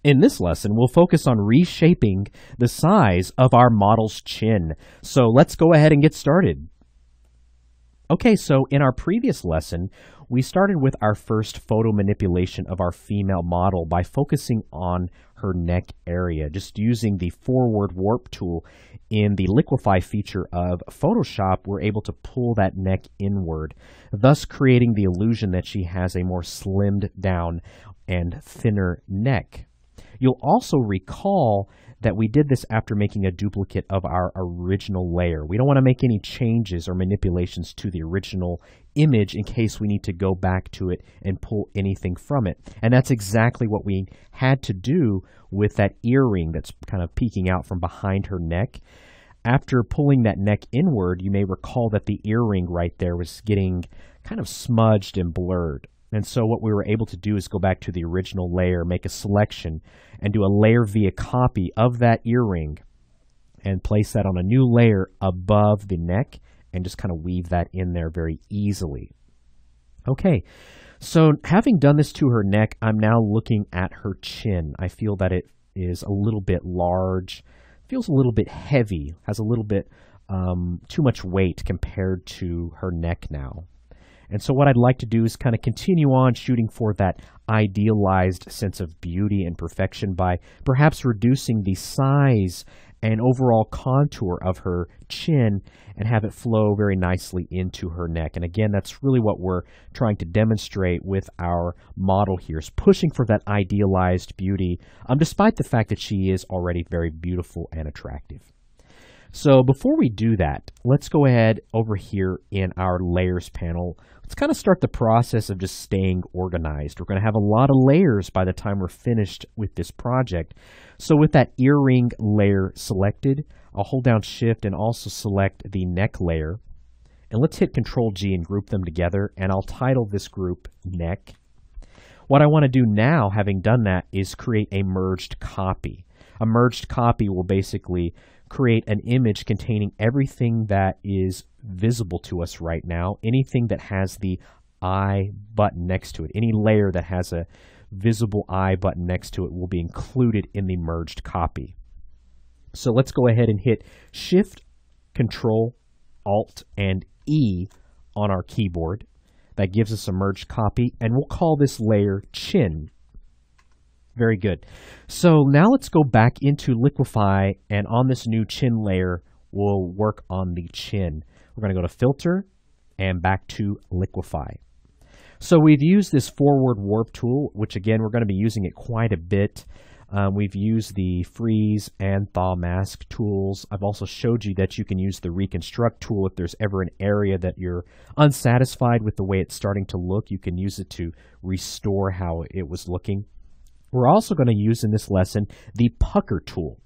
In this lesson, we'll focus on reshaping the size of our model's chin. So let's go ahead and get started. Okay, so in our previous lesson, we started with our first photo manipulation of our female model by focusing on her neck area, just using the forward warp tool in the liquefy feature of Photoshop. We're able to pull that neck inward, thus creating the illusion that she has a more slimmed down and thinner neck. You'll also recall that we did this after making a duplicate of our original layer. We don't want to make any changes or manipulations to the original image in case we need to go back to it and pull anything from it. And that's exactly what we had to do with that earring that's kind of peeking out from behind her neck. After pulling that neck inward, you may recall that the earring right there was getting kind of smudged and blurred. And so what we were able to do is go back to the original layer, make a selection, and do a layer via copy of that earring and place that on a new layer above the neck and just kind of weave that in there very easily. Okay, so having done this to her neck, I'm now looking at her chin. I feel that it is a little bit large, feels a little bit heavy, has a little bit too much weight compared to her neck now. And so what I'd like to do is kind of continue on shooting for that idealized sense of beauty and perfection by perhaps reducing the size and overall contour of her chin and have it flow very nicely into her neck. And again, that's really what we're trying to demonstrate with our model here, is pushing for that idealized beauty, despite the fact that she is already very beautiful and attractive. So before we do that, let's go ahead over here in our layers panel. Let's kind of start the process of just staying organized. We're going to have a lot of layers by the time we're finished with this project. So with that earring layer selected, I'll hold down Shift and also select the neck layer. And let's hit Control G and group them together, and I'll title this group Neck. What I want to do now, having done that, is create a merged copy. A merged copy will basically create an image containing everything that is visible to us right now, anything that has the eye button next to it, any layer that has a visible eye button next to it will be included in the merged copy. So let's go ahead and hit Shift, Control, Alt, and E on our keyboard. That gives us a merged copy, and we'll call this layer Chin. Very good. So now let's go back into Liquify, and on this new chin layer, we'll work on the chin. We're going to go to Filter and back to Liquify. So we've used this forward warp tool, which again, we're going to be using it quite a bit. We've used the freeze and thaw mask tools. I've also showed you that you can use the reconstruct tool if there's ever an area that you're unsatisfied with the way it's starting to look. You can use it to restore how it was looking. We're also going to use in this lesson the pucker tool.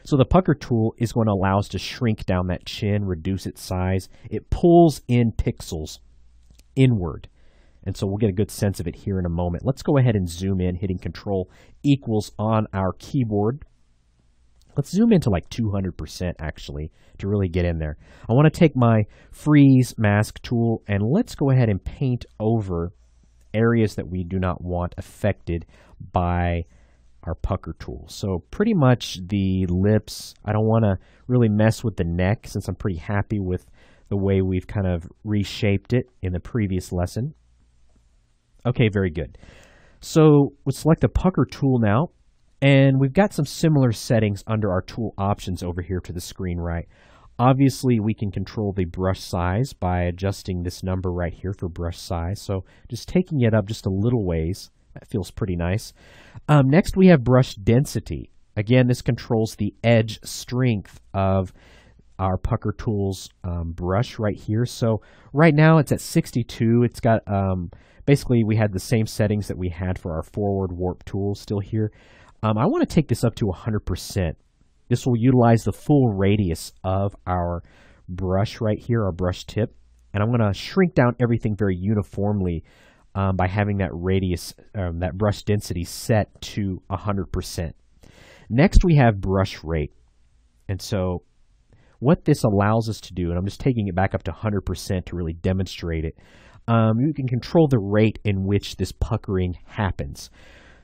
So the pucker tool is going to allow us to shrink down that chin, reduce its size. It pulls in pixels inward. And so we'll get a good sense of it here in a moment. Let's go ahead and zoom in, hitting Control equals on our keyboard. Let's zoom into like 200% actually to really get in there. I want to take my freeze mask tool and let's go ahead and paint over areas that we do not want affected by our pucker tool. So pretty much the lips. I don't want to really mess with the neck since I'm pretty happy with the way we've kind of reshaped it in the previous lesson. Okay, very good. So we'll select the pucker tool now, and we've got some similar settings under our tool options over here to the screen right. Obviously, we can control the brush size by adjusting this number right here for brush size. So just taking it up just a little ways, that feels pretty nice. Next, we have brush density. Again, this controls the edge strength of our pucker tool's brush right here. So right now it's at 62. It's got, basically we had the same settings that we had for our forward warp tool still here. I want to take this up to 100%. This will utilize the full radius of our brush right here, our brush tip. And I'm going to shrink down everything very uniformly by having that radius, that brush density set to 100%. Next, we have brush rate. And so what this allows us to do, and I'm just taking it back up to 100% to really demonstrate it, you can control the rate in which this puckering happens.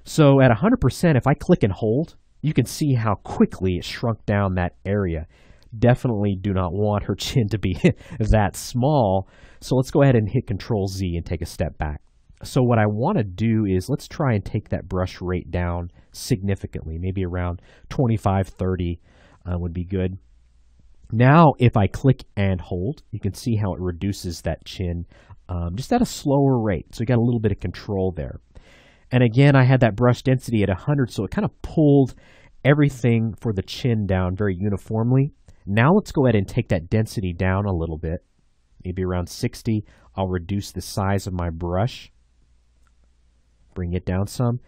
So at 100%, if I click and hold, you can see how quickly it shrunk down that area. Definitely do not want her chin to be that small. So let's go ahead and hit Control Z and take a step back. So what I want to do is let's try and take that brush rate down significantly, maybe around 25, 30 would be good. Now, if I click and hold, you can see how it reduces that chin just at a slower rate. So you got a little bit of control there. And again, I had that brush density at 100, so it kind of pulled everything for the chin down very uniformly. Now let's go ahead and take that density down a little bit, maybe around 60. I'll reduce the size of my brush, bring it down some.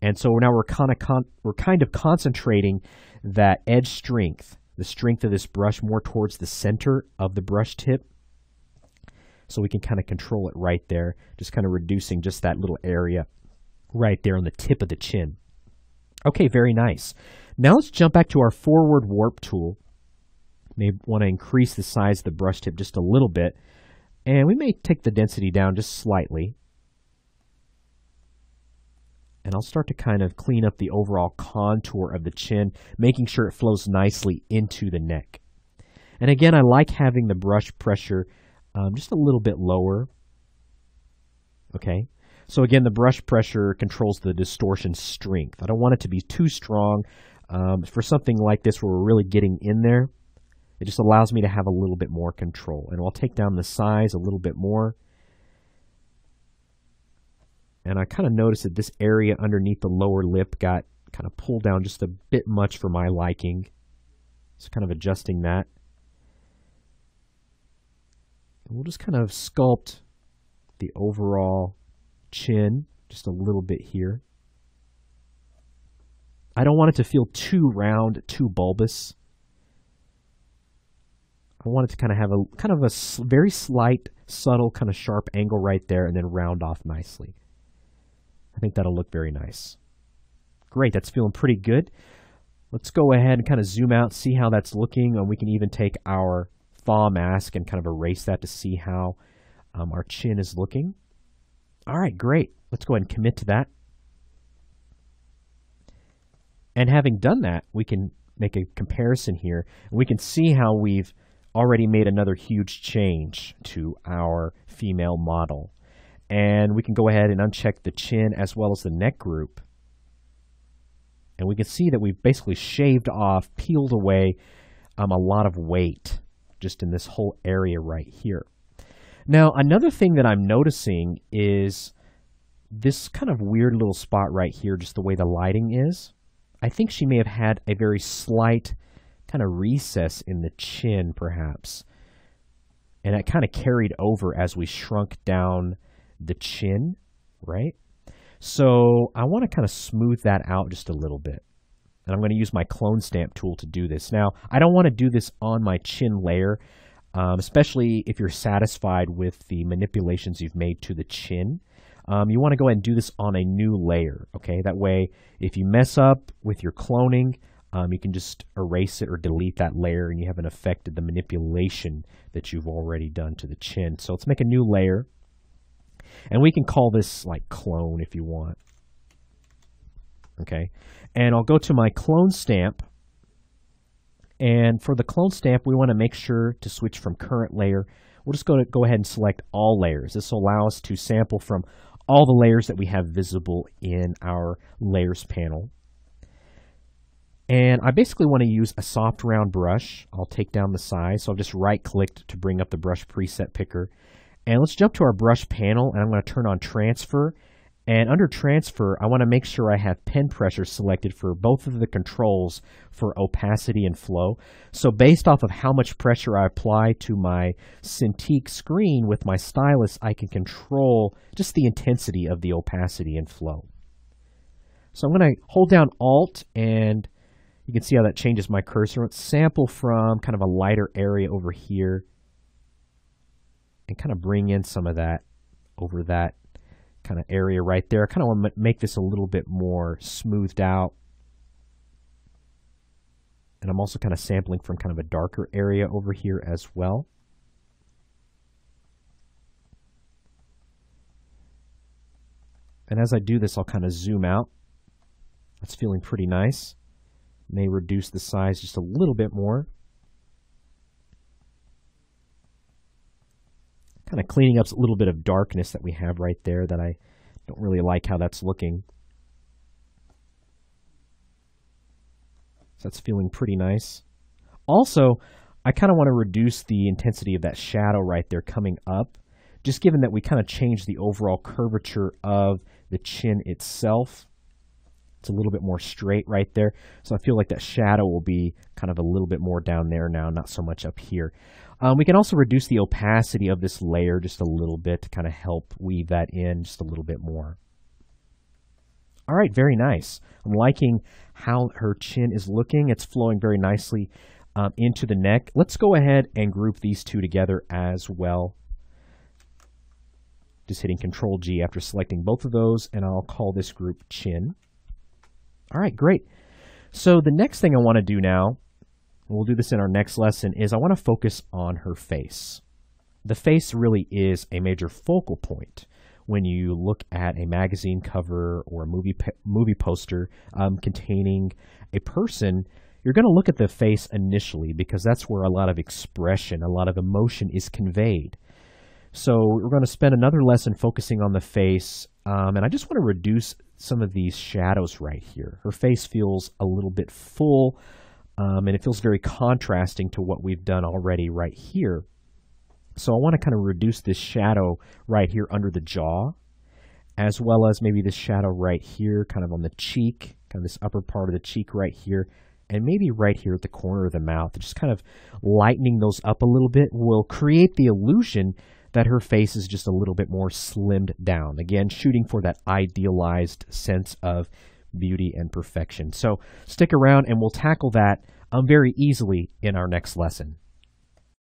And so now we're kind of concentrating that edge strength, the strength of this brush more towards the center of the brush tip. So we can kind of control it right there, just kind of reducing just that little area right there on the tip of the chin. Okay, very nice. Now let's jump back to our forward warp tool. May want to increase the size of the brush tip just a little bit. And we may take the density down just slightly. And I'll start to kind of clean up the overall contour of the chin, making sure it flows nicely into the neck. And again, I like having the brush pressure just a little bit lower. Okay. So again, the brush pressure controls the distortion strength. I don't want it to be too strong. For something like this where we're really getting in there, it just allows me to have a little bit more control. And I'll take down the size a little bit more. And I kind of noticed that this area underneath the lower lip got kind of pulled down just a bit much for my liking. So kind of adjusting that. And we'll just kind of sculpt the overall chin just a little bit here. I don't want it to feel too round, too bulbous. I want it to kind of have a very slight, subtle, kind of sharp angle right there and then round off nicely. I think that'll look very nice. Great, that's feeling pretty good. Let's go ahead and kind of zoom out, see how that's looking. And we can even take our thaw mask and kind of erase that to see how our chin is looking. All right, great. Let's go ahead and commit to that. And having done that, we can make a comparison here. And we can see how we've already made another huge change to our female model. And we can go ahead and uncheck the chin as well as the neck group. And we can see that we've basically shaved off, peeled away a lot of weight just in this whole area right here. Now, another thing that I'm noticing is this kind of weird little spot right here, just the way the lighting is. I think she may have had a very slight kind of recess in the chin, perhaps. And it kind of carried over as we shrunk down the chin, right? So I want to kind of smooth that out just a little bit. And I'm going to use my clone stamp tool to do this. Now, I don't want to do this on my chin layer, especially if you're satisfied with the manipulations you've made to the chin. You want to go ahead and do this on a new layer, okay? That way, if you mess up with your cloning, you can just erase it or delete that layer and you haven't affected the manipulation that you've already done to the chin. So let's make a new layer. And we can call this like clone if you want. Okay. And I'll go to my clone stamp. And for the clone stamp, we want to make sure to switch from current layer. We're just going to go ahead and select all layers. This will allow us to sample from all the layers that we have visible in our layers panel. And I basically want to use a soft round brush. I'll take down the size. So I've just right-clicked to bring up the brush preset picker. And let's jump to our brush panel, and I'm going to turn on transfer. And under transfer, I want to make sure I have pen pressure selected for both of the controls for opacity and flow. So based off of how much pressure I apply to my Cintiq screen with my stylus, I can control just the intensity of the opacity and flow. So I'm going to hold down Alt, and you can see how that changes my cursor. Let's sample from kind of a lighter area over here and kind of bring in some of that over that kind of area right there. I kind of want to make this a little bit more smoothed out. And I'm also kind of sampling from kind of a darker area over here as well. And as I do this, I'll kind of zoom out That's feeling pretty nice. May reduce the size just a little bit more. Kind of cleaning up a little bit of darkness that we have right there that I don't really like how that's looking. So that's feeling pretty nice. Also, I kind of want to reduce the intensity of that shadow right there coming up, just given that we kind of changed the overall curvature of the chin itself. It's a little bit more straight right there. So I feel like that shadow will be kind of a little bit more down there now, not so much up here. We can also reduce the opacity of this layer just a little bit to kind of help weave that in just a little bit more. All right, very nice. I'm liking how her chin is looking. It's flowing very nicely into the neck. Let's go ahead and group these two together as well. Just hitting Control G after selecting both of those, and I'll call this group Chin. All right, great. So the next thing I want to do now, we'll do this in our next lesson, is I want to focus on her face. The face really is a major focal point when you look at a magazine cover or a movie poster containing a person. You're going to look at the face initially because that's where a lot of expression, a lot of emotion is conveyed. So we're going to spend another lesson focusing on the face, and I just want to reduce some of these shadows right here. Her face feels a little bit full, and it feels very contrasting to what we've done already right here. So I want to kind of reduce this shadow right here under the jaw, as well as maybe this shadow right here, kind of on the cheek, kind of this upper part of the cheek right here, and maybe right here at the corner of the mouth. Just kind of lightening those up a little bit will create the illusion that her face is just a little bit more slimmed down. Again, shooting for that idealized sense of beauty and perfection. So stick around and we'll tackle that very easily in our next lesson.